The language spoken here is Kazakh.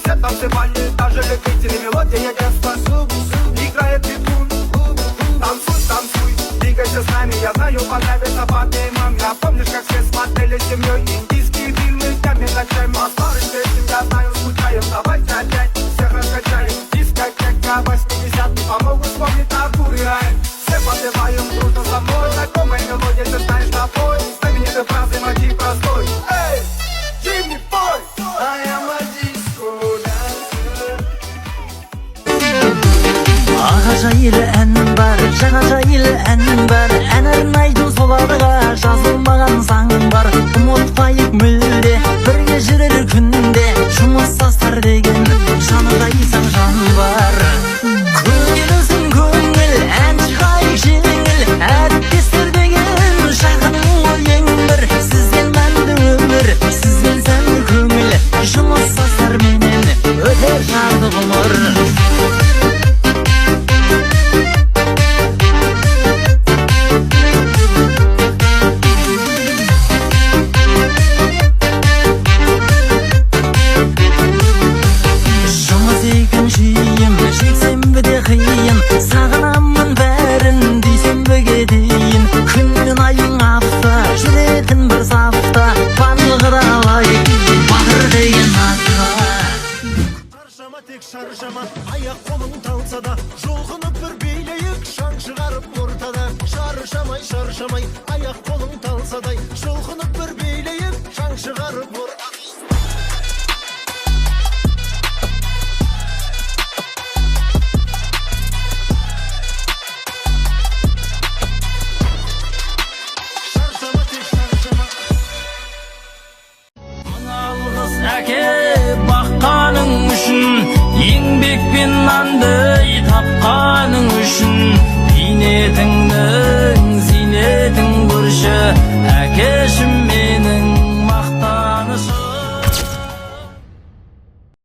Все танцевальные, даже любители мелодия детства. Играет битун. Танцуй, танцуй, двигайся с нами. Я знаю, понравится поднимам. Я помнишь, как все смотрели с семьей индийские фильмы днями ночами. А старый этим, я знаю, скучаем. Давайте опять всех раскачаем. Дискотека 80-х помогут вспомнить такую рай. Все подпеваем дружно со мной. Знакомая мелодия, ты знаешь напой. Знаменитый фразы, мотив простой. Эй, Jimmy Boy, I am a disco dancer. Ağacaylı en var, жағажайлы en var. Әнін айту соларға жазылмаған заң бар. Ұмытпайық мүлде, бірге жүрер күнде. Жұмыссыздар деген жаныдайсаң жан бар. Көңілсің көңіл, ән шығайық жеңіл. Әріптестер деген жақының ол ең бір. Сізбен мәнді өмір, сізбен сән көңіл. Жұмыссыздар менен өтер жарды ғұмыр. Жексенбіде қиын, сағынамын бәрін дүйсенбіге дейін. Күннің айың апта, жүретін бір сафта, барлығы да лайық, батыр деген атқа. Шаршама, тек шаршама, аяқ қолың талса да, жұлқынып бір билейік, шаң шығарып ортада. Шаршамай, шаршамай, аяқ қолың талса да, жұлқынып бір билейік, шаң шығарып ортада.